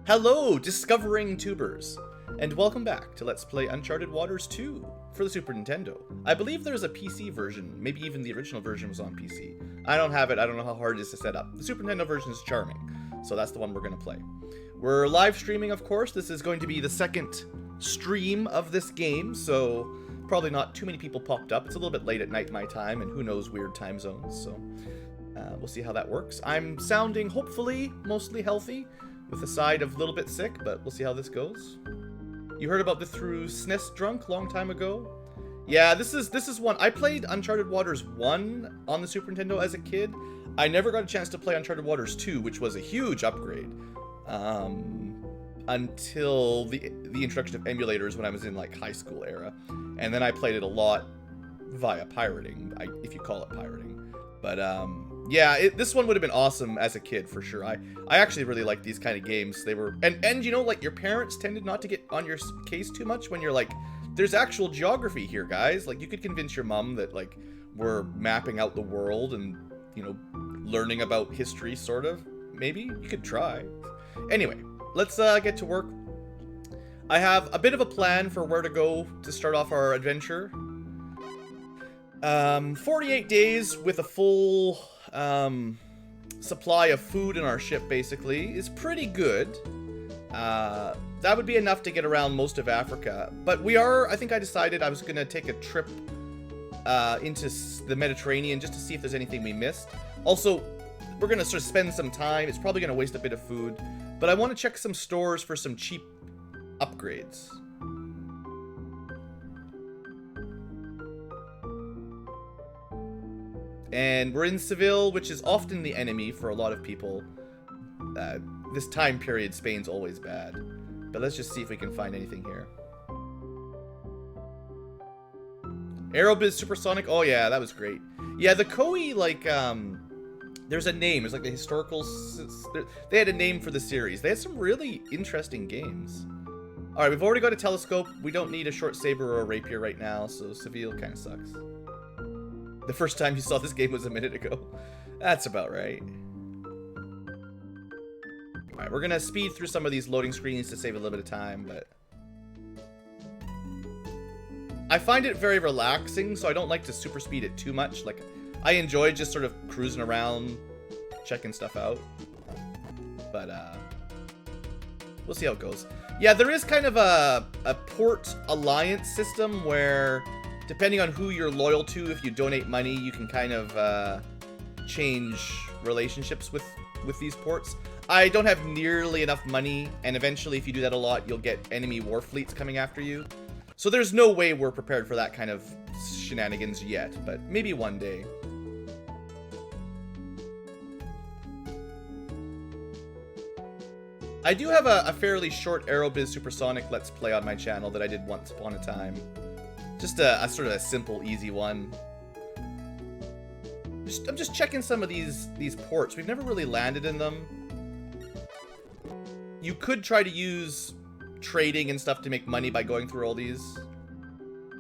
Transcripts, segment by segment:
Hello, discovering tubers, and welcome back to Let's Play Uncharted Waters 2 for the Super Nintendo. I believe there's a PC version, maybe even the original version was on PC. I don't have it, I don't know how hard it is to set up. The Super Nintendo version is charming, so that's the one we're going to play. We're live streaming, of course. This is going to be the second stream of this game, so probably not too many people popped up. It's a little bit late at night my time, and who knows weird time zones, so we'll see how that works. I'm sounding, hopefully, mostly healthy, with a side of a little bit sick, but we'll see how this goes. You heard about the through SNES drunk long time ago? Yeah, this is one. I played Uncharted Waters 1 on the Super Nintendo as a kid. I never got a chance to play Uncharted Waters 2, which was a huge upgrade. Until the introduction of emulators when I was in like high school era. And then I played it a lot via pirating, if you call it pirating. But yeah, this one would have been awesome as a kid for sure. I actually really like these kind of games. They were, and you know, like your parents tended not to get on your case too much when you're like, there's actual geography here, guys. Like you could convince your mom that like we're mapping out the world and, you know, learning about history sort of. Maybe you could try. Anyway, let's get to work. I have a bit of a plan for where to go to start off our adventure. 48 days with a full supply of food in our ship, basically, is pretty good. That would be enough to get around most of Africa. But I think I decided I was going to take a trip into the Mediterranean just to see if there's anything we missed. Also, we're going to sort of spend some time. It's probably going to waste a bit of food. But I want to check some stores for some cheap upgrades. And we're in Seville, which is often the enemy for a lot of people. This time period, Spain's always bad. But let's just see if we can find anything here. Aerobiz Supersonic. Oh yeah, that was great. Yeah, the Koei, like, there's a name. It's like the historical... They had a name for the series. They had some really interesting games. Alright, we've already got a telescope. We don't need a short saber or a rapier right now, so Seville kind of sucks. The first time you saw this game was a minute ago. That's about right. Alright, we're gonna speed through some of these loading screens to save a little bit of time, but... I find it very relaxing, so I don't like to super speed it too much. Like, I enjoy just sort of cruising around, checking stuff out. But, we'll see how it goes. Yeah, there is kind of a port alliance system where... depending on who you're loyal to, if you donate money, you can kind of change relationships with these ports. I don't have nearly enough money, and eventually if you do that a lot, you'll get enemy war fleets coming after you. So there's no way we're prepared for that kind of shenanigans yet, but maybe one day. I do have a fairly short Aerobiz Supersonic Let's Play on my channel that I did once upon a time. Just a sort of a simple, easy one. I'm just checking some of these ports. We've never really landed in them. You could try to use trading and stuff to make money by going through all these.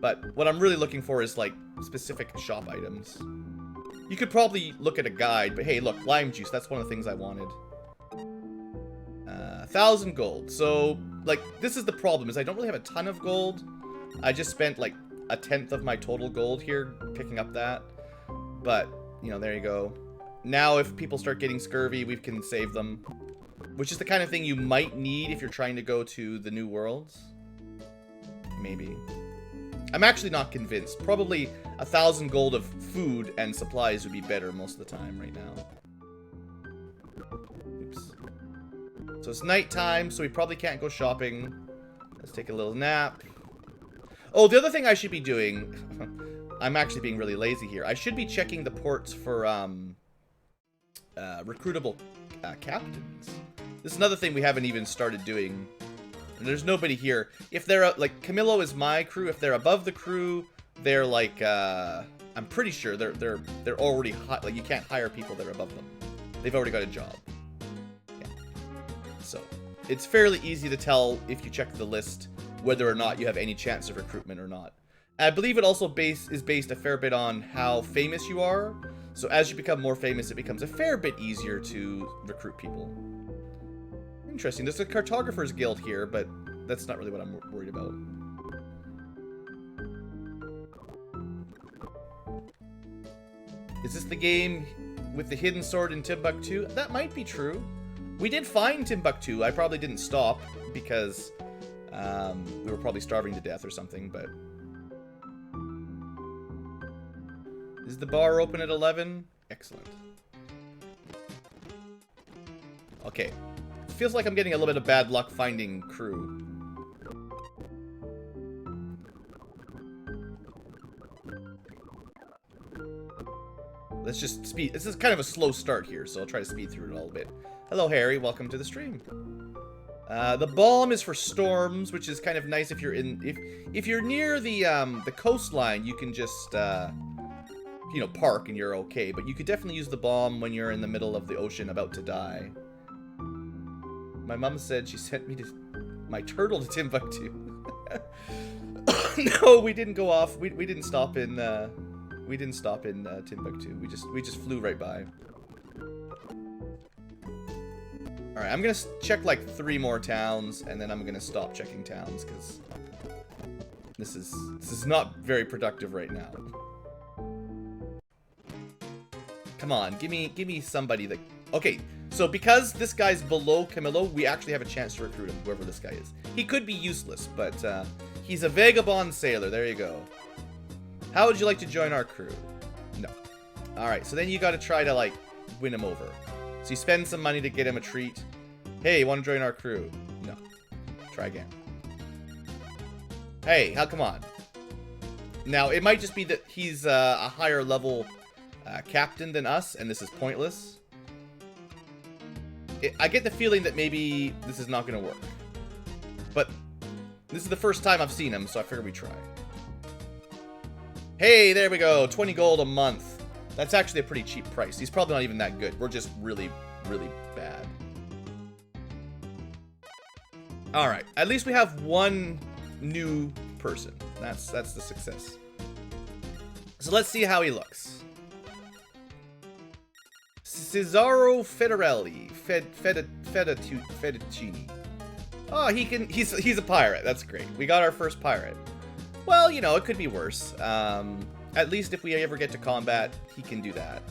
But what I'm really looking for is, like, specific shop items. You could probably look at a guide, but hey, look, lime juice. That's one of the things I wanted. 1,000 gold. So, like, this is the problem, is I don't really have a ton of gold. I just spent, like, 1/10 of my total gold here picking up that. But, you know, there you go. Now if people start getting scurvy, we can save them. Which is the kind of thing you might need if you're trying to go to the new worlds. Maybe. I'm actually not convinced. Probably 1,000 gold of food and supplies would be better most of the time right now. Oops. So it's nighttime, so we probably can't go shopping. Let's take a little nap. Oh, the other thing I should be doing... I'm actually being really lazy here. I should be checking the ports for recruitable captains. This is another thing we haven't even started doing. There's nobody here. If they're... like, Camillo is my crew. If they're above the crew, they're like... I'm pretty sure they're already... like, you can't hire people that are above them. They've already got a job. Yeah. So, it's fairly easy to tell if you check the list whether or not you have any chance of recruitment or not. I believe it also is based a fair bit on how famous you are. So as you become more famous, it becomes a fair bit easier to recruit people. Interesting. There's a cartographer's guild here, but that's not really what I'm worried about. Is this the game with the hidden sword in Timbuktu? That might be true. We did find Timbuktu. I probably didn't stop because we were probably starving to death or something, but... Is the bar open at 11? Excellent. Okay. Feels like I'm getting a little bit of bad luck finding crew. Let's just speed. This is kind of a slow start here, so I'll try to speed through it a little bit. Hello, Harry. Welcome to the stream. The balm is for storms, which is kind of nice if you're in... If you're near the coastline, you can just, you know, park and you're okay. But you could definitely use the balm when you're in the middle of the ocean about to die. My mom said she sent me my turtle to Timbuktu. No, we didn't go off. We didn't stop in... We didn't stop in Timbuktu. We just flew right by. All right, I'm gonna check like 3 more towns, and then I'm gonna stop checking towns because this is not very productive right now. Come on, give me somebody that. Okay, so because this guy's below Camillo, we actually have a chance to recruit him, whoever this guy is. He could be useless, but he's a vagabond sailor. There you go. How would you like to join our crew? No. Alright, so then you gotta try to, like, win him over. So you spend some money to get him a treat. Hey, you wanna join our crew? No. Try again. Hey, come on. Now, it might just be that he's a higher level captain than us, and this is pointless. I get the feeling that maybe this is not gonna work. But this is the first time I've seen him, so I figure we try. Hey, there we go. 20 gold a month. That's actually a pretty cheap price. He's probably not even that good. We're just really, really bad. Alright. At least we have one new person. That's the success. So let's see how he looks. Cesaro Federelli. Fettuccini. Oh, he's a pirate. That's great. We got our first pirate. Well, you know, it could be worse. At least if we ever get to combat, he can do that.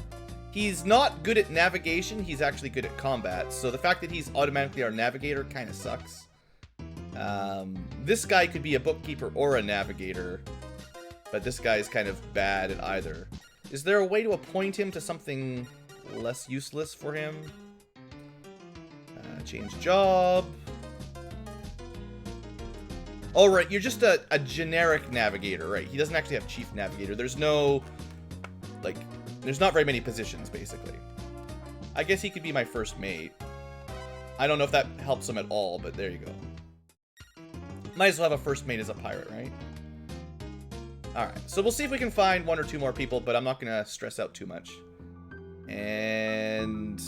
He's not good at navigation. He's actually good at combat. So the fact that he's automatically our navigator kind of sucks. This guy could be a bookkeeper or a navigator. But this guy is kind of bad at either. Is there a way to appoint him to something less useless for him? Change job. Oh, right, you're just a generic navigator, right? He doesn't actually have chief navigator. There's no, like, there's not very many positions, basically. I guess he could be my first mate. I don't know if that helps him at all, but there you go. Might as well have a first mate as a pirate, right? Alright, so we'll see if we can find 1 or 2 more people, but I'm not going to stress out too much. And...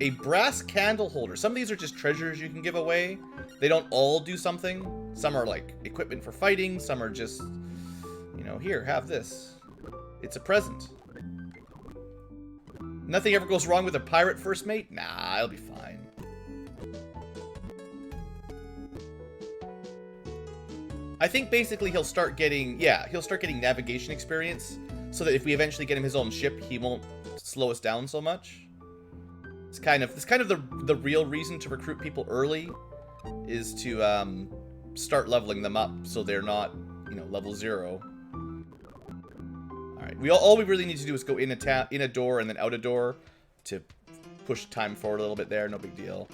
a brass candle holder. Some of these are just treasures you can give away. They don't all do something. Some are like equipment for fighting. Some are just, you know, here, have this. It's a present. Nothing ever goes wrong with a pirate first mate? Nah, it'll be fine. I think basically he'll start getting, he'll start getting navigation experience so that if we eventually get him his own ship, he won't slow us down so much. It's kind of the real reason to recruit people early is to start leveling them up so they're not, you know, level 0. All right, all we really need to do is go in a door and then out a door to push time forward a little bit there. No big deal.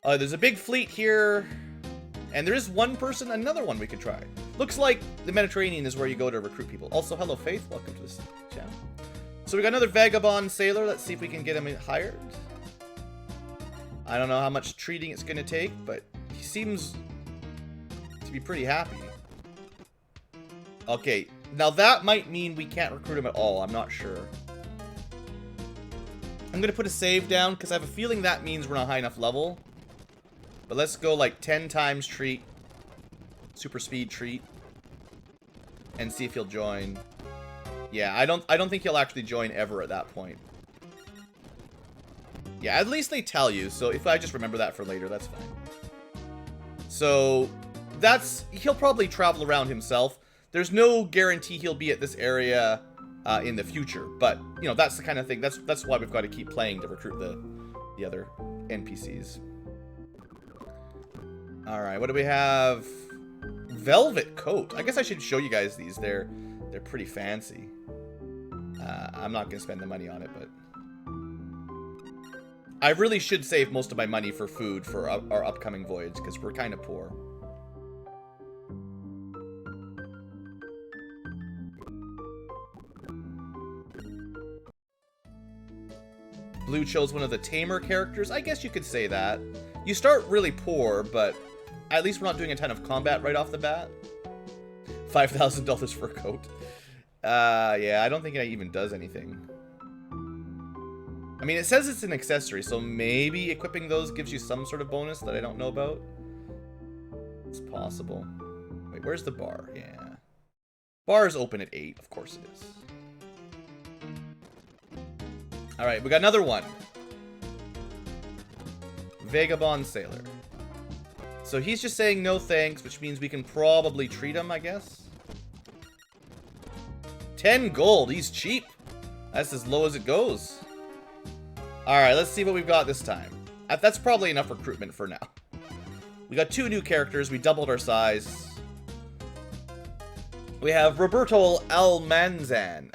There's a big fleet here, and there is another one we could try. Looks like the Mediterranean is where you go to recruit people. Also, hello Faith, welcome to this channel. So we got another vagabond sailor. Let's see if we can get him hired. I don't know how much treating it's going to take, but he seems to be pretty happy. Okay, now that might mean we can't recruit him at all. I'm not sure. I'm going to put a save down because I have a feeling that means we're not high enough level. But let's go like 10 times treat, super speed treat, and see if he'll join. Yeah, I don't think he'll actually join ever at that point. Yeah, at least they tell you, so if I just remember that for later, that's fine. So, he'll probably travel around himself. There's no guarantee he'll be at this area in the future, but, you know, that's the kind of thing, that's why we've got to keep playing to recruit the other NPCs. Alright, what do we have? Velvet coat. I guess I should show you guys these. They're pretty fancy. I'm not going to spend the money on it, but I really should save most of my money for food for our upcoming voyage, because we're kind of poor. Blue chose one of the tamer characters. I guess you could say that. You start really poor, but at least we're not doing a ton of combat right off the bat. $5,000 for a coat. Yeah, I don't think it even does anything. I mean, it says it's an accessory, so maybe equipping those gives you some sort of bonus that I don't know about. It's possible. Wait, where's the bar? Yeah. Bar is open at 8. Of course it is. Alright, we got another one. Vagabond Sailor. So he's just saying no thanks, which means we can probably treat him, I guess. 10 gold. He's cheap. That's as low as it goes. Alright, let's see what we've got this time. That's probably enough recruitment for now. We got 2 new characters. We doubled our size. We have Roberto Almanzan.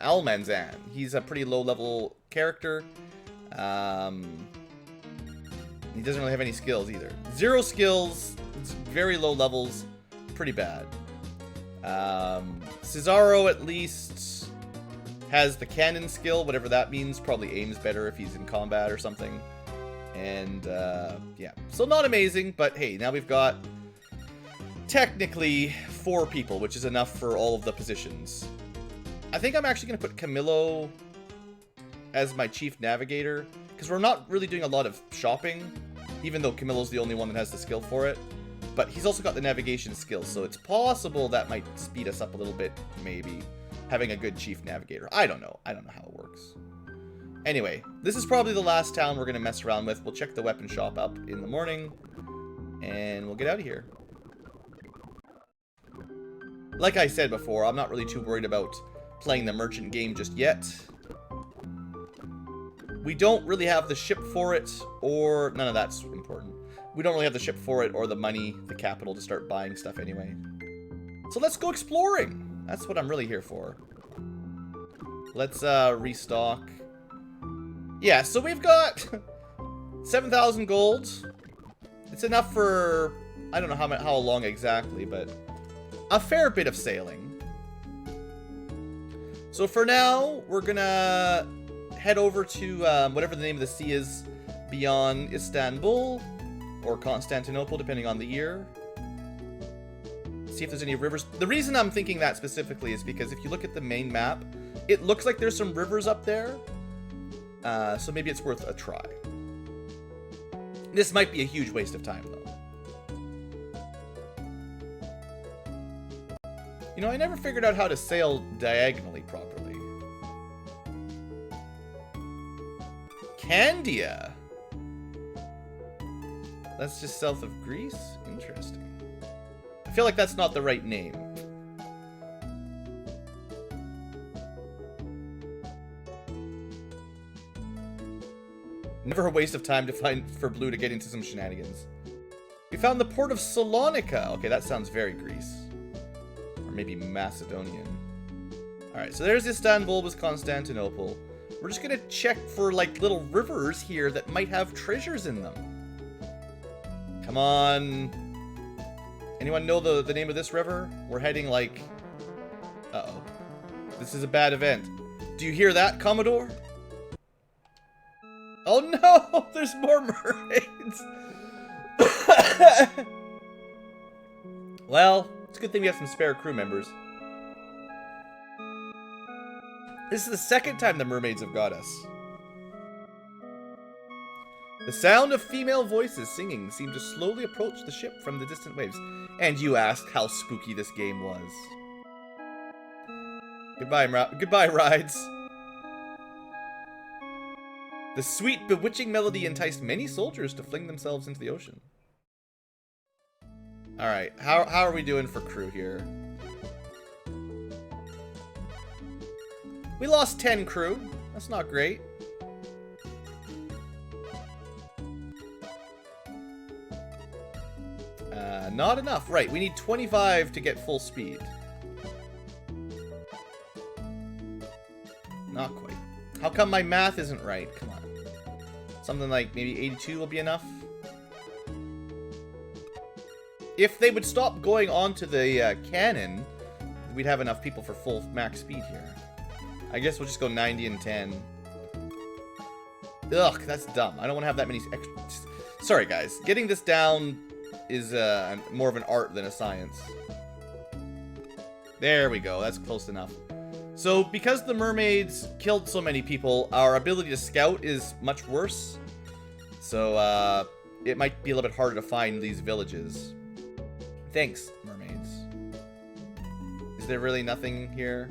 He's a pretty low-level character. He doesn't really have any skills either. 0 skills, very low levels, pretty bad. Cesaro at least has the cannon skill, whatever that means. Probably aims better if he's in combat or something. And yeah, so not amazing, but hey, now we've got technically 4 people, which is enough for all of the positions. I think I'm actually going to put Camillo as my chief navigator, because we're not really doing a lot of shopping, even though Camillo's the only one that has the skill for it. But he's also got the navigation skill, so it's possible that might speed us up a little bit, maybe, having a good chief navigator. I don't know. I don't know how it works. Anyway, this is probably the last town we're going to mess around with. We'll check the weapon shop up in the morning, and we'll get out of here. Like I said before, I'm not really too worried about playing the merchant game just yet. We don't really have the ship for it, or none of that's important. We don't really have the ship for it, or the money, the capital to start buying stuff anyway. So let's go exploring. That's what I'm really here for. Let's restock. Yeah, so we've got 7,000 gold. It's enough for, I don't know how long exactly, but a fair bit of sailing. So for now, we're gonna head over to whatever the name of the sea is beyond Istanbul or Constantinople, depending on the year. See if there's any rivers. The reason I'm thinking that specifically is because if you look at the main map, it looks like there's some rivers up there. So maybe it's worth a try. This might be a huge waste of time, though. You know, I never figured out how to sail diagonally properly. Candia. That's just south of Greece? Interesting. I feel like that's not the right name. Never a waste of time for Blue to get into some shenanigans. We found the port of Salonika. Okay, that sounds very Greece. Or maybe Macedonian. Alright, so there's Istanbul with Constantinople. We're just gonna check for, like, little rivers here that might have treasures in them. Come on. Anyone know the name of this river? We're heading, like... Uh-oh. This is a bad event. Do you hear that, Commodore? Oh no! There's more mermaids! Well, it's a good thing we have some spare crew members. This is the second time the mermaids have got us. The sound of female voices singing seemed to slowly approach the ship from the distant waves. And you asked how spooky this game was. Goodbye, rides. The sweet, bewitching melody enticed many soldiers to fling themselves into the ocean. Alright, how are we doing for crew here? We lost 10 crew. That's not great. Not enough. Right, we need 25 to get full speed. Not quite. How come my math isn't right? Come on. Something like maybe 82 will be enough? If they would stop going onto the cannon, we'd have enough people for full max speed here. I guess we'll just go 90 and 10. Ugh, that's dumb. I don't want to have that many extra... Sorry, guys. Getting this down is more of an art than a science. There we go. That's close enough. So, because the mermaids killed so many people, our ability to scout is much worse. So, it might be a little bit harder to find these villages. Thanks, mermaids. Is there really nothing here?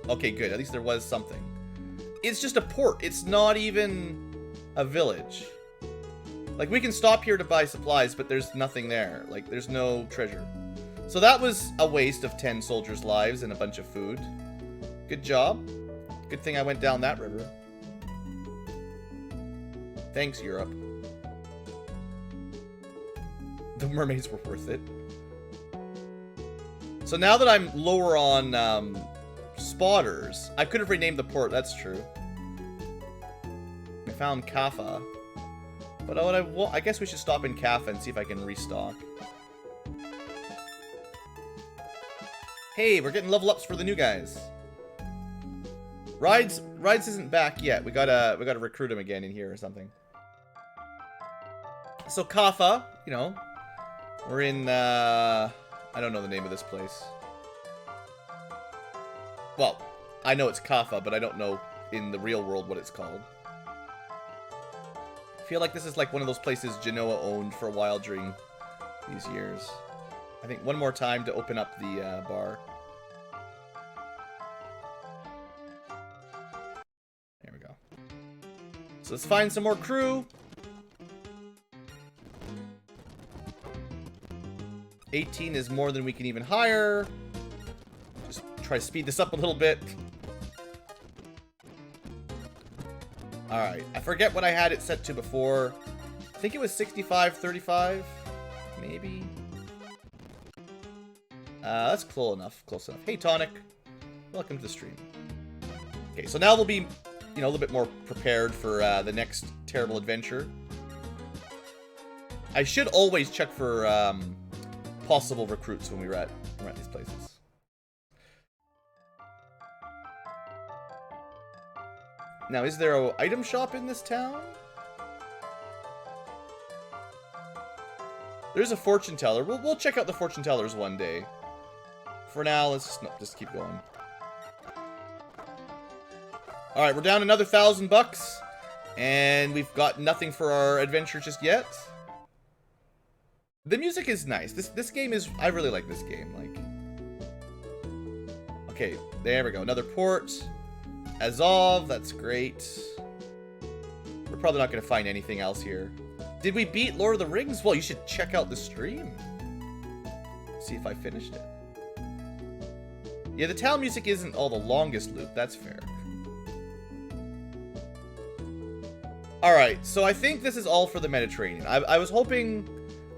Okay, good. At least there was something. It's just a port. It's not even a village. Like, we can stop here to buy supplies, but there's nothing there. Like, there's no treasure. So that was a waste of 10 soldiers' lives and a bunch of food. Good job. Good thing I went down that river. Thanks, Europe. The mermaids were worth it. So now that I'm lower on spotters, I could have renamed the port, that's true. I found Kaffa. But I guess we should stop in Kaffa and see if I can restock. Hey, we're getting level ups for the new guys. Rides isn't back yet. We gotta recruit him again in here or something. So Kaffa, you know, we're in I don't know the name of this place. Well, I know it's Kaffa, but I don't know in the real world what it's called. I feel like this is like one of those places Genoa owned for a while during these years. I think one more time to open up the bar. There we go. So let's find some more crew. 18 is more than we can even hire. Just try to speed this up a little bit. Alright, I forget what I had it set to before. I think it was 65-35, maybe. That's close enough. Hey, Tonic. Welcome to the stream. Okay, so now we'll be, you know, a little bit more prepared for the next terrible adventure. I should always check for possible recruits when we're at these places. Now, is there an item shop in this town? There's a fortune teller. We'll check out the fortune tellers one day. For now, let's just keep going. All right, we're down another $1,000, and we've got nothing for our adventure just yet. The music is nice. This game is... I really like this game. Like, okay, there we go. Another port. Azov, that's great. We're probably not going to find anything else here. Did we beat Lord of the Rings? Well, you should check out the stream. See if I finished it. Yeah, the town music isn't all the longest loop. That's fair. Alright, so I think this is all for the Mediterranean. I was hoping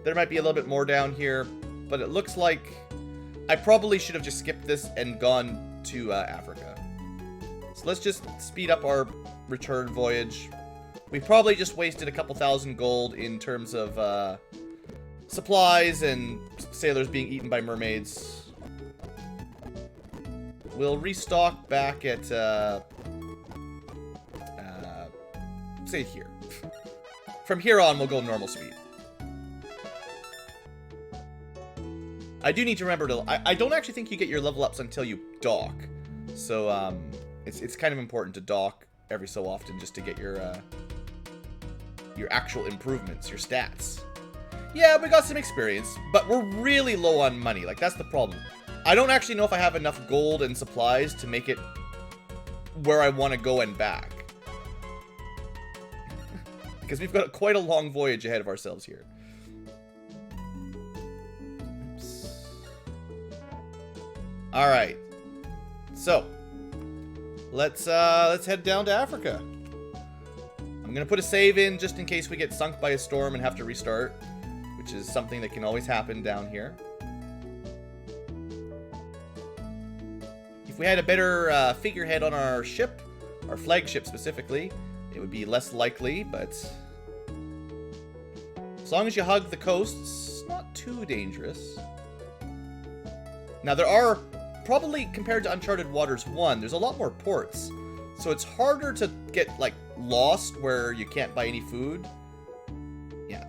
there might be a little bit more down here, but it looks like I probably should have just skipped this and gone to Africa. So let's just speed up our return voyage. We probably just wasted a couple thousand gold in terms of supplies and sailors being eaten by mermaids. We'll restock back at, say here. From here on, we'll go normal speed. I do need to remember to... I don't actually think you get your level ups until you dock. So, it's kind of important to dock every so often just to get your actual improvements, your stats. Yeah, we got some experience, but we're really low on money. Like, that's the problem. I don't actually know if I have enough gold and supplies to make it where I want to go and back. because we've got quite a long voyage ahead of ourselves here. Oops. All right, so let's head down to Africa. I'm gonna put a save in just in case we get sunk by a storm and have to restart, which is something that can always happen down here. If we had a better figurehead on our ship, our flagship specifically, it would be less likely, but as long as you hug the coast, it's not too dangerous. Now, there are, probably compared to Uncharted Waters 1, there's a lot more ports, so it's harder to get, like, lost where you can't buy any food. Yeah.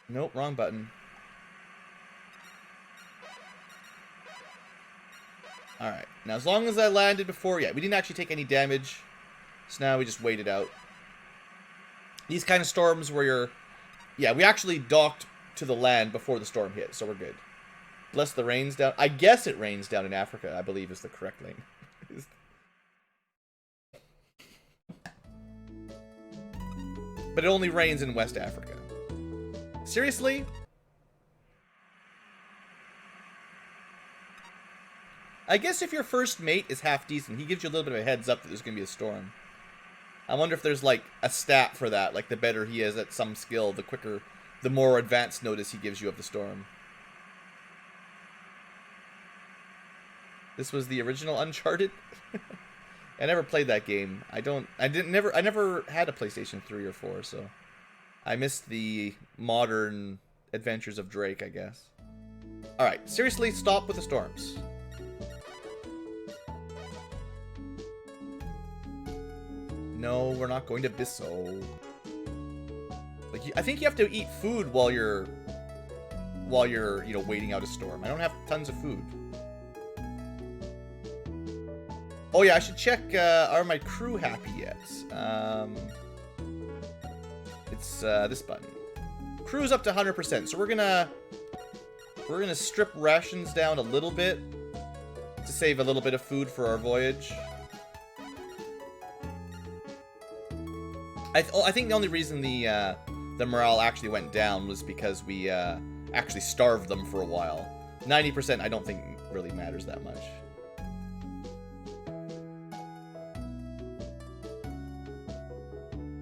Nope, wrong button. Alright, now as long as I landed before, yeah, we didn't actually take any damage, so now we just wait it out. These kind of storms where you're, yeah, we actually docked to the land before the storm hit, so we're good. Bless the rains down, I guess it rains down in Africa, I believe is the correct name. But it only rains in West Africa. Seriously? I guess if your first mate is half decent, he gives you a little bit of a heads up that there's going to be a storm. I wonder if there's, like, a stat for that. Like, the better he is at some skill, the quicker, the more advanced notice he gives you of the storm. This was the original Uncharted? I never played that game. I never had a PlayStation 3 or 4, so I missed the modern adventures of Drake, I guess. Alright, seriously, stop with the storms. No, we're not going to Bissau. Like, I think you have to eat food while you're, you know, waiting out a storm. I don't have tons of food. Oh yeah, I should check, are my crew happy yet? It's this button. Crew's up to 100%, so we're gonna strip rations down a little bit to save a little bit of food for our voyage. I think the only reason the morale actually went down was because we actually starved them for a while. 90% I don't think really matters that much.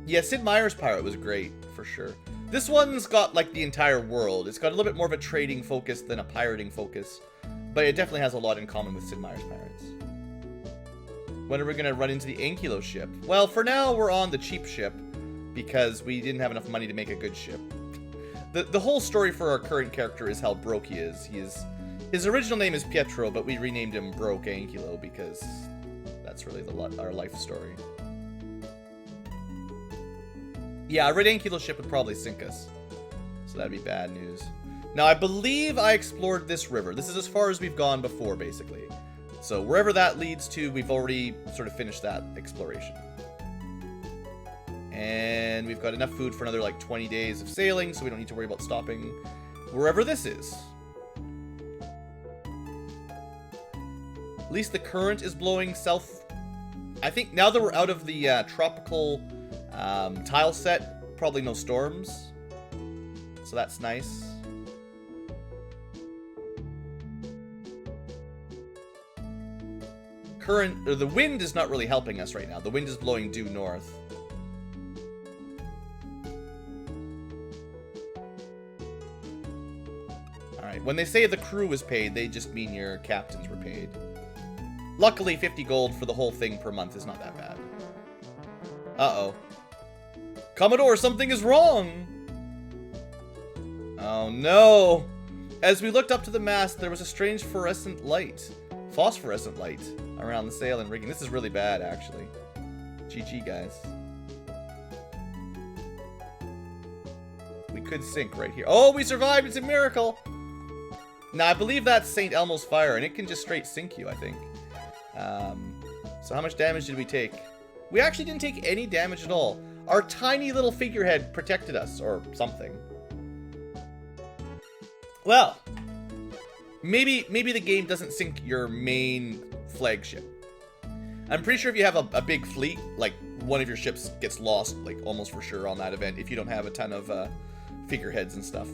Yeah, Sid Meier's pirate was great, for sure. This one's got, like, the entire world. It's got a little bit more of a trading focus than a pirating focus, but it definitely has a lot in common with Sid Meier's pirates. When are we going to run into the Ankylo ship? Well, for now, we're on the cheap ship, because we didn't have enough money to make a good ship. The whole story for our current character is how broke he is. His original name is Pietro, but we renamed him BlueAnkylo because that's really our life story. Yeah, a Red Ankylo ship would probably sink us. So that'd be bad news. Now, I believe I explored this river. This is as far as we've gone before, basically. So wherever that leads to, we've already sort of finished that exploration. And we've got enough food for another, like, 20 days of sailing, so we don't need to worry about stopping wherever this is. At least the current is blowing south. I think now that we're out of the tropical tile set, probably no storms. So that's nice. The wind is not really helping us right now. The wind is blowing due north. Alright, when they say the crew was paid, they just mean your captains were paid. Luckily, 50 gold for the whole thing per month is not that bad. Uh-oh. Commodore, something is wrong! Oh no! As we looked up to the mast, there was a strange phosphorescent light around the sail and rigging. This is really bad, actually. GG, guys. We could sink right here. Oh, we survived! It's a miracle! Now, I believe that's St. Elmo's fire, and it can just straight sink you, I think. So how much damage did we take? We actually didn't take any damage at all. Our tiny little figurehead protected us, or something. Well, maybe the game doesn't sink your main flagship. I'm pretty sure if you have a big fleet, like one of your ships gets lost, like, almost for sure on that event if you don't have a ton of figureheads and stuff.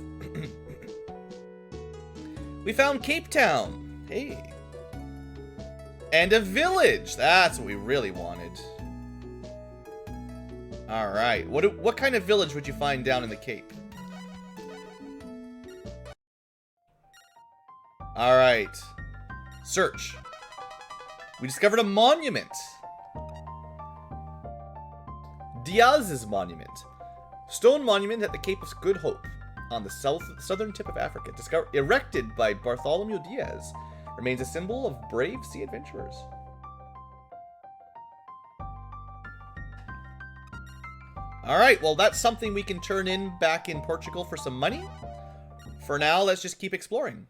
We found Cape Town. Hey. And a village. That's what we really wanted. All right. What kind of village would you find down in the Cape? All right. Search. We discovered a monument. Diaz's monument. Stone monument at the Cape of Good Hope on the southern tip of Africa. Erected by Bartholomew Diaz. Remains a symbol of brave sea adventurers. Alright, well that's something we can turn in back in Portugal for some money. For now, let's just keep exploring.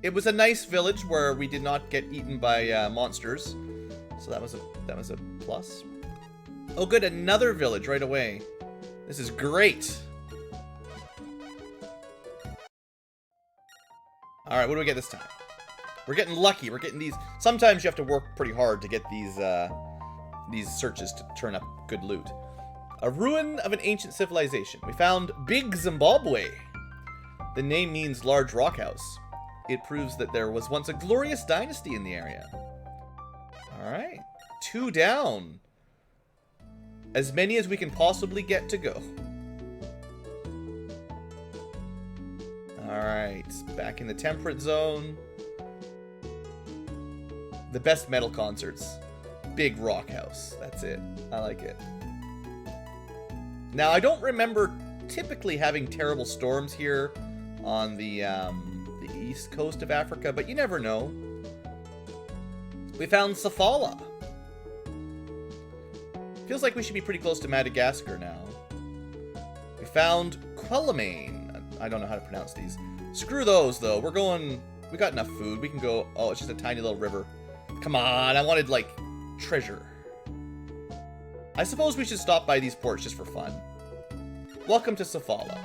It was a nice village where we did not get eaten by monsters. So that was a plus. Oh good, another village right away. This is great. Alright, what do we get this time? We're getting lucky. We're getting these. Sometimes you have to work pretty hard to get these searches to turn up good loot. A ruin of an ancient civilization. We found Big Zimbabwe. The name means large rock house. It proves that there was once a glorious dynasty in the area. Alright. 2 down. As many as we can possibly get to go. Alright. Back in the temperate zone. The best metal concerts. Big rock house. That's it. I like it. Now, I don't remember typically having terrible storms here on the east coast of Africa, but you never know. We found Sofala. Feels like we should be pretty close to Madagascar now. We found Quelimane. I don't know how to pronounce these. Screw those, though. We're going... We got enough food. We can go... Oh, it's just a tiny little river. Come on, I wanted, like, treasure. I suppose we should stop by these ports just for fun. Welcome to Sofala.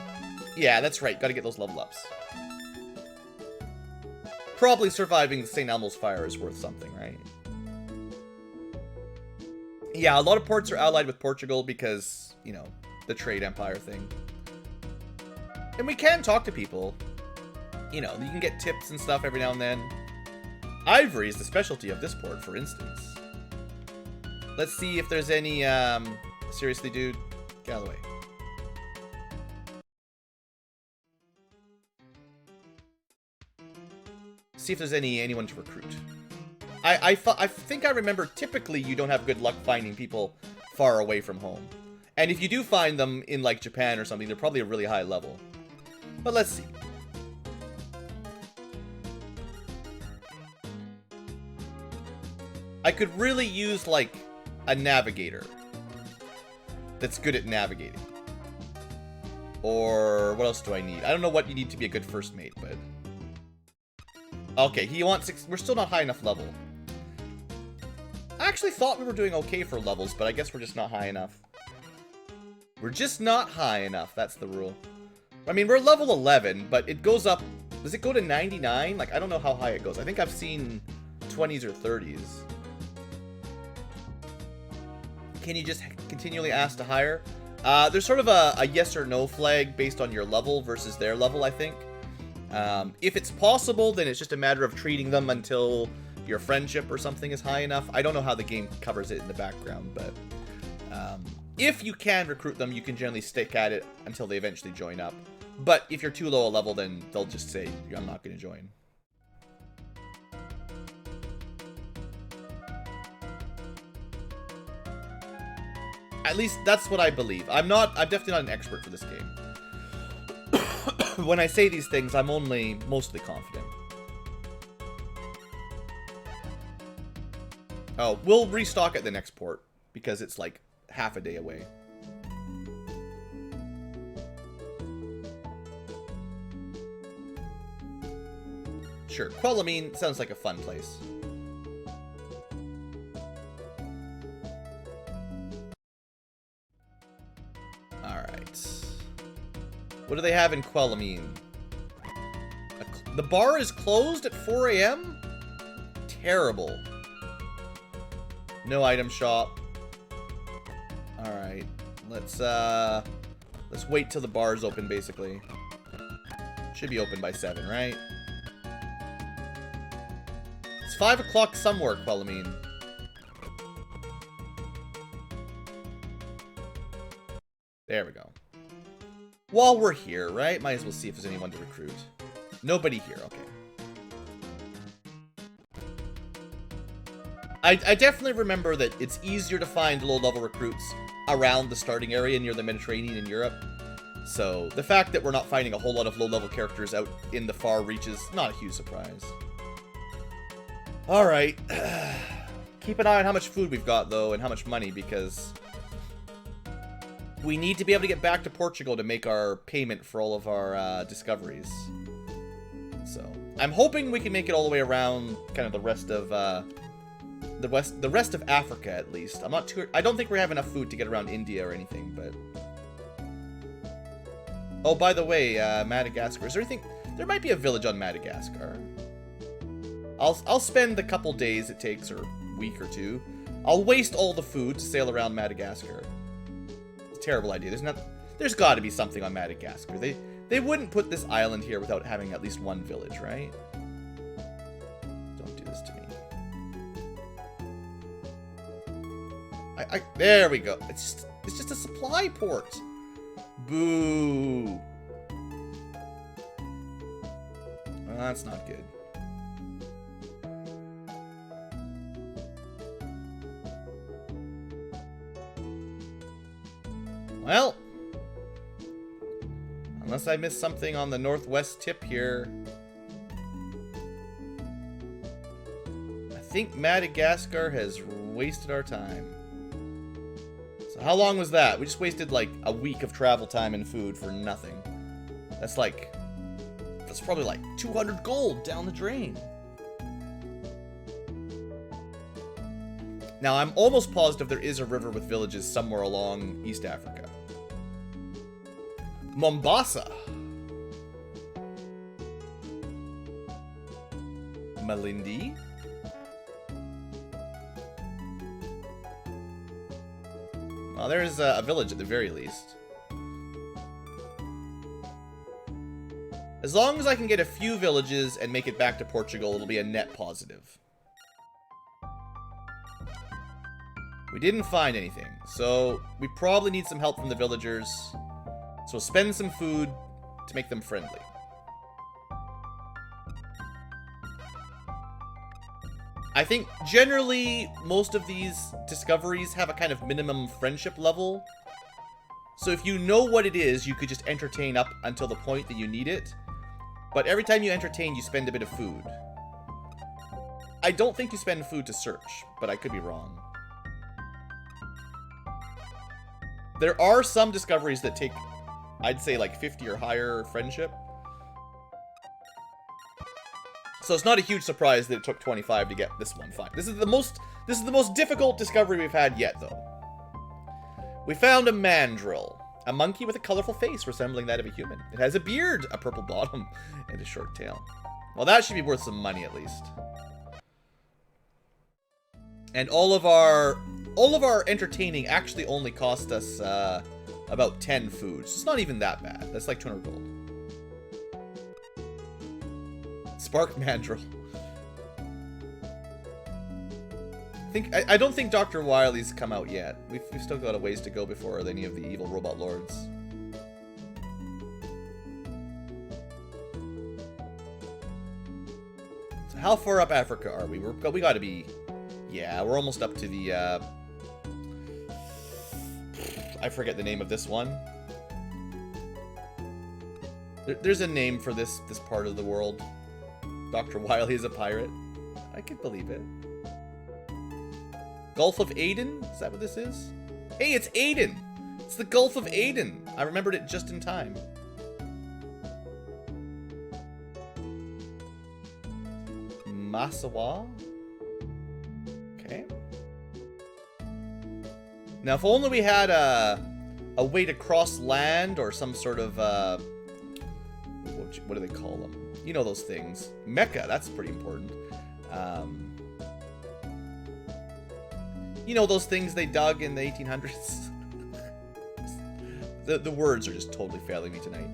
Yeah, that's right. Gotta get those level ups. Probably surviving the St. Elmo's fire is worth something, right? Yeah, a lot of ports are allied with Portugal because, you know, the trade empire thing. And we can talk to people. You know, you can get tips and stuff every now and then. Ivory is the specialty of this port, for instance. Let's see if there's any, seriously, dude, get out of the way. See if there's anyone to recruit. I think I remember typically you don't have good luck finding people far away from home. And if you do find them in, like, Japan or something, they're probably a really high level. But let's see. I could really use, like, a navigator that's good at navigating. Or what else do I need? I don't know what you need to be a good first mate, but... Okay, he wants 6... We're still not high enough level. I actually thought we were doing okay for levels, but I guess we're just not high enough. We're just not high enough, that's the rule. I mean, we're level 11, but it goes up... Does it go to 99? Like, I don't know how high it goes. I think I've seen 20s or 30s. Can you just continually ask to hire? There's sort of a yes or no flag based on your level versus their level, I think. If it's possible, then it's just a matter of treating them until your friendship or something is high enough. I don't know how the game covers it in the background, but if you can recruit them, you can generally stick at it until they eventually join up. But if you're too low a level, then they'll just say, I'm not going to join. At least that's what I believe. I'm definitely not an expert for this game. When I say these things, I'm only mostly confident. Oh, we'll restock at the next port because it's like half a day away. Sure, Quelimane sounds like a fun place. What do they have in Quelimane? The bar is closed at 4 a.m.? Terrible. No item shop. Alright. Let's wait till the bar's open, basically. Should be open by 7, right? It's 5 o'clock somewhere, Quellamine. There we go. While we're here, right? Might as well see if there's anyone to recruit. Nobody here, okay. I definitely remember that it's easier to find low-level recruits around the starting area near the Mediterranean in Europe. So, the fact that we're not finding a whole lot of low-level characters out in the far reaches, not a huge surprise. Alright. Keep an eye on how much food we've got, though, and how much money, because we need to be able to get back to Portugal to make our payment for all of our discoveries. So, I'm hoping we can make it all the way around kind of the rest of the rest of Africa, at least. I'm not too... I don't think we have enough food to get around India or anything, but... Oh, by the way, Madagascar. Is there anything... There might be a village on Madagascar. I'll spend the couple days it takes, or week or two. I'll waste all the food to sail around Madagascar. It's a terrible idea. There's got to be something on Madagascar. They wouldn't put this island here without having at least one village, right? Don't do this to me. There we go. It's just a supply port. Boo. Well, that's not good. Well, unless I missed something on the northwest tip here, I think Madagascar has wasted our time. So how long was that? We just wasted like a week of travel time and food for nothing. That's probably like 200 gold down the drain. Now, I'm almost positive there is a river with villages somewhere along East Africa. Mombasa. Malindi. Well, there's a village at the very least. As long as I can get a few villages and make it back to Portugal, it'll be a net positive. We didn't find anything, so we probably need some help from the villagers. So we'll spend some food to make them friendly. I think generally most of these discoveries have a kind of minimum friendship level. So if you know what it is, you could just entertain up until the point that you need it. But every time you entertain, you spend a bit of food. I don't think you spend food to search, but I could be wrong. There are some discoveries that take, I'd say, like 50 or higher friendship. So it's not a huge surprise that it took 25 to get this one fine. This is the most difficult discovery we've had yet, though. We found a mandrill, a monkey with a colorful face resembling that of a human. It has a beard, a purple bottom, and a short tail. Well, that should be worth some money at least. And all of our entertaining actually only cost us about 10 foods. It's not even that bad. That's like 200 gold. Spark mandrill. I don't think Dr. Wily's come out yet. We've still got a ways to go before any of the evil robot lords. So how far up Africa are we? We got to be... Yeah, we're almost up to the... I forget the name of this one. There's a name for this part of the world. Dr. Wily is a pirate. I could believe it. Gulf of Aden? Is that what this is? Hey, it's Aden! It's the Gulf of Aden! I remembered it just in time. Massawa? Okay. Now, if only we had a way to cross land or some sort of, what do they call them? You know those things. Mecca, that's pretty important. You know those things they dug in the 1800s? The words are just totally failing me tonight.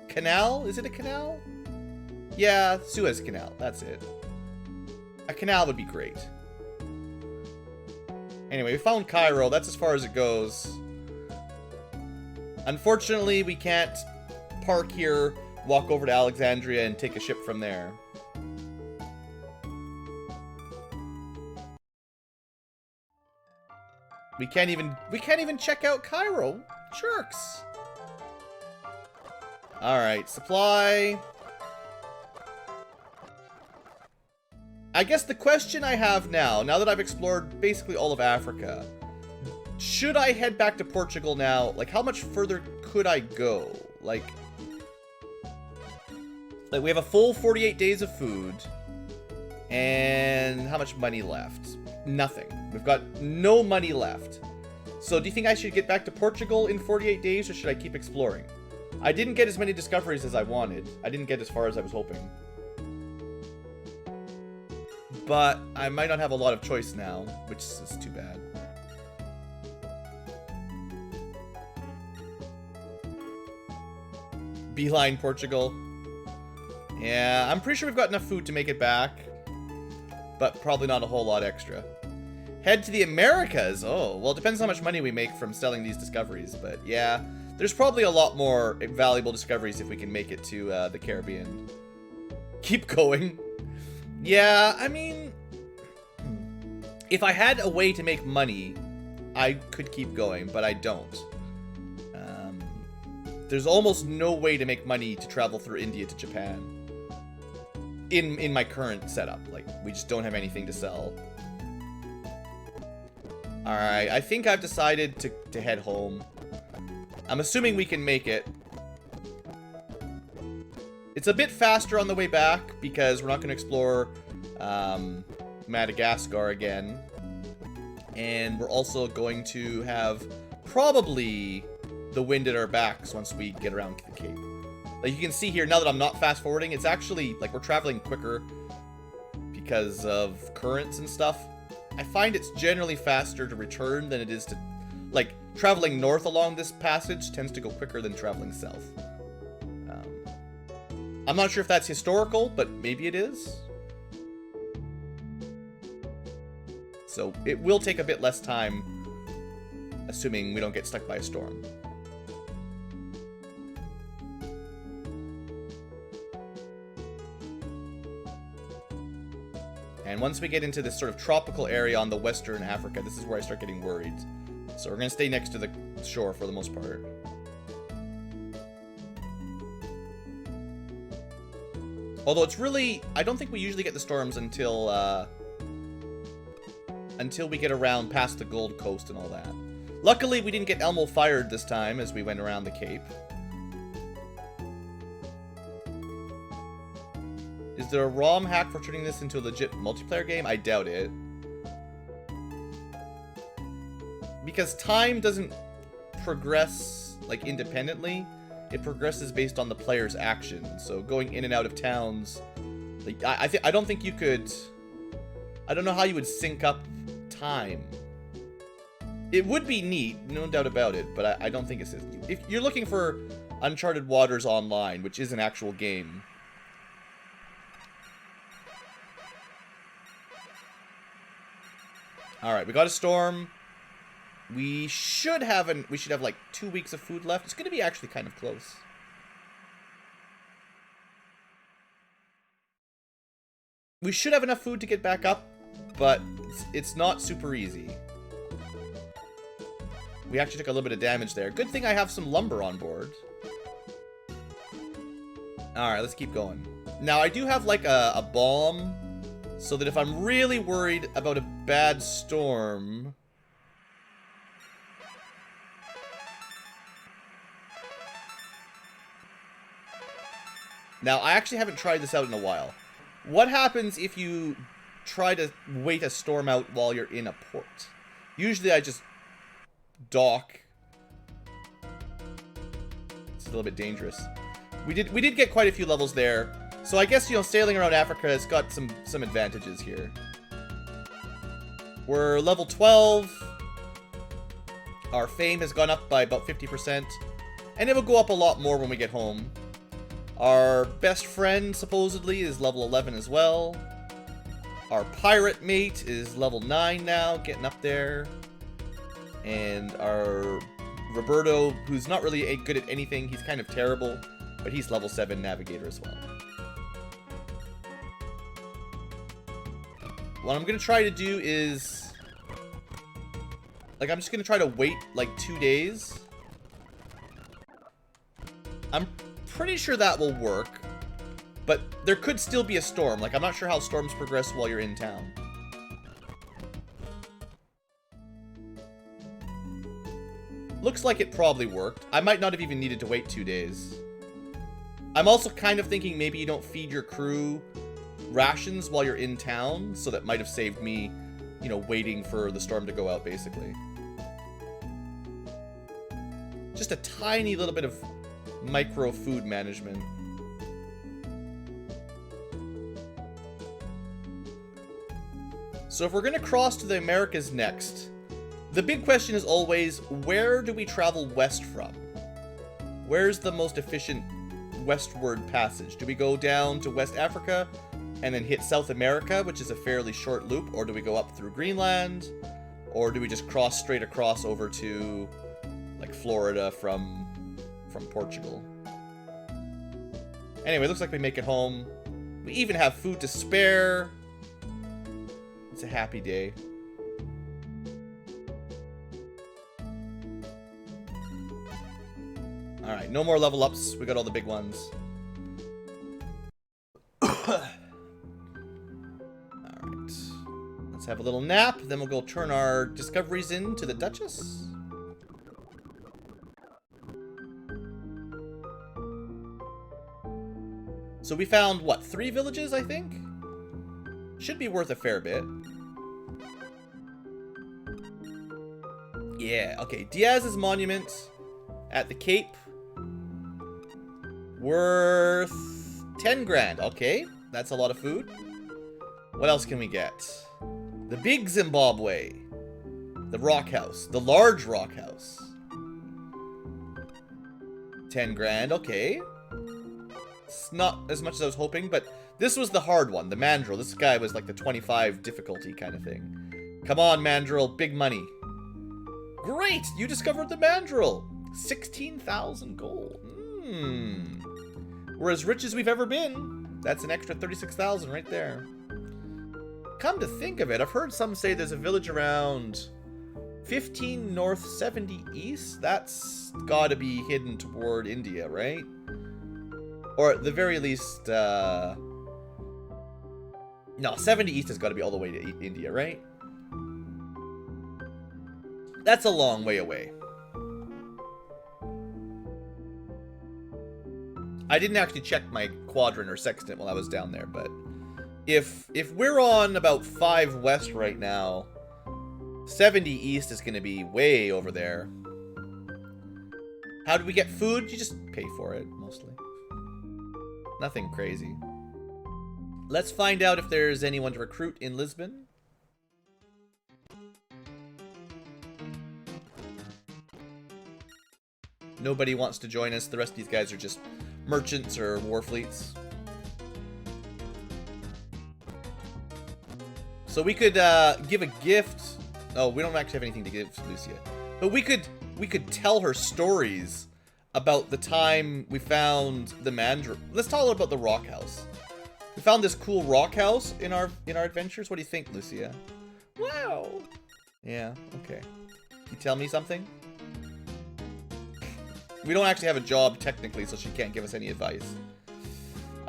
Canal? Is it a canal? Yeah, Suez Canal. That's it. A canal would be great. Anyway, we found Cairo. That's as far as it goes. Unfortunately, we can't park here, walk over to Alexandria, and take a ship from there. We can't even check out Cairo. Jerks. Alright, supply. I guess the question I have now that I've explored basically all of Africa, should I head back to Portugal now? Like, how much further could I go? Like we have a full 48 days of food. And how much money left? Nothing. We've got no money left. So do you think I should get back to Portugal in 48 days, or should I keep exploring? I didn't get as many discoveries as I wanted. I didn't get as far as I was hoping. But I might not have a lot of choice now, which is too bad. Beeline Portugal. Yeah, I'm pretty sure we've got enough food to make it back. But probably not a whole lot extra. Head to the Americas. Oh, well, it depends how much money we make from selling these discoveries. But yeah, there's probably a lot more valuable discoveries if we can make it to the Caribbean. Keep going. Yeah, I mean, if I had a way to make money, I could keep going, but I don't. There's almost no way to make money to travel through India to Japan. In my current setup. Like, we just don't have anything to sell. Alright, I think I've decided to head home. I'm assuming we can make it. It's a bit faster on the way back, because we're not going to explore Madagascar again. And we're also going to have probably the wind at our backs once we get around to the Cape. Like you can see here, now that I'm not fast forwarding, it's actually, like, we're traveling quicker because of currents and stuff. I find it's generally faster to return than it is to, like, traveling north along this passage tends to go quicker than traveling south. I'm not sure if that's historical, but maybe it is. So it will take a bit less time, assuming we don't get stuck by a storm. And once we get into this sort of tropical area on the Western Africa, this is where I start getting worried. So we're going to stay next to the shore for the most part. Although it's really, I don't think we usually get the storms until we get around past the Gold Coast and all that. Luckily, we didn't get Elmo fired this time as we went around the Cape. Is there a ROM hack for turning this into a legit multiplayer game? I doubt it. Because time doesn't progress, like, independently. It progresses based on the player's actions. So going in and out of towns, like, I don't think you could. I don't know how you would sync up time. It would be neat, no doubt about it, but I don't think it's. If you're looking for Uncharted Waters Online, which is an actual game. All right, we got a storm. We should have like 2 weeks of food left. It's going to be actually kind of close. We should have enough food to get back up, but it's not super easy. We actually took a little bit of damage there. Good thing I have some lumber on board. Alright, let's keep going. Now, I do have like a bomb, so that if I'm really worried about a bad storm... Now, I actually haven't tried this out in a while. What happens if you try to wait a storm out while you're in a port? Usually I just dock. It's a little bit dangerous. We did get quite a few levels there. So I guess, you know, sailing around Africa has got some advantages here. We're level 12. Our fame has gone up by about 50%. And it will go up a lot more when we get home. Our best friend, supposedly, is level 11 as well. Our pirate mate is level 9 now, getting up there. And our Roberto, who's not really good at anything, he's kind of terrible, but he's level 7 navigator as well. What I'm going to try to do is... like, I'm just going to try to wait, like, 2 days. I'm pretty sure that will work. But there could still be a storm. Like, I'm not sure how storms progress while you're in town. Looks like it probably worked. I might not have even needed to wait 2 days. I'm also kind of thinking maybe you don't feed your crew rations while you're in town. So that might have saved me, you know, waiting for the storm to go out, basically. Just a tiny little bit of micro food management. So if we're going to cross to the Americas next, the big question is always, where do we travel west from? Where's the most efficient westward passage? Do we go down to West Africa and then hit South America, which is a fairly short loop? Or do we go up through Greenland? Or do we just cross straight across over to, like, Florida from Portugal? Anyway, looks like we make it home. We even have food to spare. It's a happy day. Alright, no more level ups. We got all the big ones. Alright. Let's have a little nap. Then we'll go turn our discoveries in to the Duchess. So we found, what, 3 villages, I think? Should be worth a fair bit. Yeah, okay. Diaz's monument at the Cape. Worth 10 grand. Okay, that's a lot of food. What else can we get? The big Zimbabwe. The rock house. The large rock house. 10 grand, okay. It's not as much as I was hoping, but this was the hard one. The Mandrill. This guy was like the 25 difficulty kind of thing. Come on, Mandrill. Big money. Great! You discovered the Mandrill. 16,000 gold. We're as rich as we've ever been. That's an extra 36,000 right there. Come to think of it, I've heard some say there's a village around 15 north, 70 east. That's gotta be hidden toward India, right? Or at the very least, no, 70 east has got to be all the way to India, right? That's a long way away. I didn't actually check my quadrant or sextant while I was down there, but if we're on about 5 west right now, 70 east is going to be way over there. How do we get food? You just pay for it, mostly. Nothing crazy. Let's find out if there's anyone to recruit in Lisbon. Nobody wants to join us. The rest of these guys are just merchants or war fleets. So we could give a gift. Oh, we don't actually have anything to give to Lucia. But we could tell her stories about the time we found the Mandrill. Let's talk about the rock house. We found this cool rock house in our adventures. What do you think, Lucia? Wow. Yeah, okay. You tell me something? We don't actually have a job, technically, so she can't give us any advice.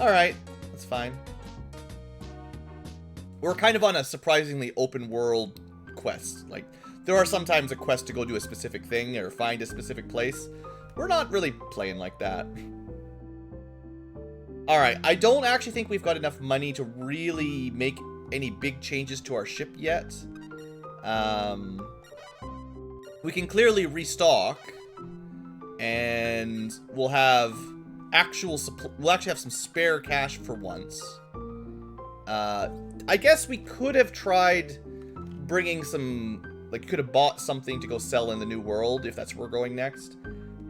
Alright, that's fine. We're kind of on a surprisingly open world quest. Like, there are sometimes a quest to go do a specific thing or find a specific place. We're not really playing like that. Alright, I don't actually think we've got enough money to really make any big changes to our ship yet. We can clearly restock. And we'll have we'll actually have some spare cash for once. I guess we could have tried bringing some, like, could have bought something to go sell in the New World if that's where we're going next.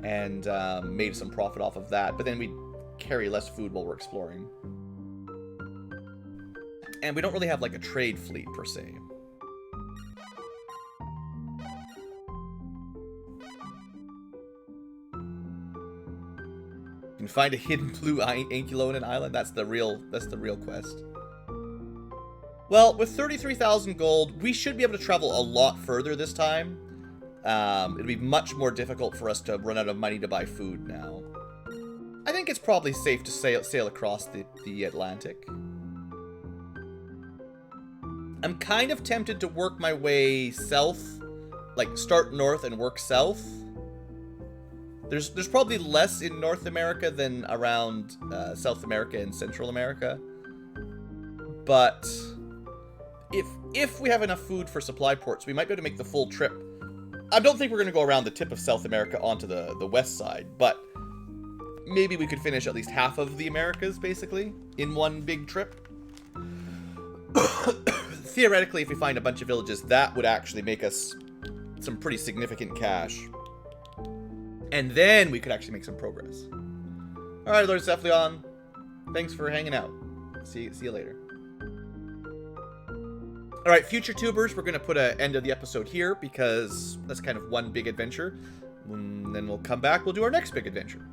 and made some profit off of that. But then we carry less food while we're exploring. And we don't really have like a trade fleet per se. You can find a hidden BlueAnkylo in an island. That's the real quest. Well, with 33,000 gold, we should be able to travel a lot further this time. It'll be much more difficult for us to run out of money to buy food now. I think it's probably safe to sail across the Atlantic. I'm kind of tempted to work my way south, like start north and work south. There's probably less in North America than around South America and Central America. But if we have enough food for supply ports, we might be able to make the full trip. I don't think we're going to go around the tip of South America onto the west side, but maybe we could finish at least half of the Americas, basically, in one big trip. Theoretically, if we find a bunch of villages, that would actually make us some pretty significant cash. And then we could actually make some progress. Alright, Lord Cephalion. Thanks for hanging out. See you later. Alright, future tubers, we're going to put an end of the episode here because that's kind of one big adventure. And then we'll come back, we'll do our next big adventure.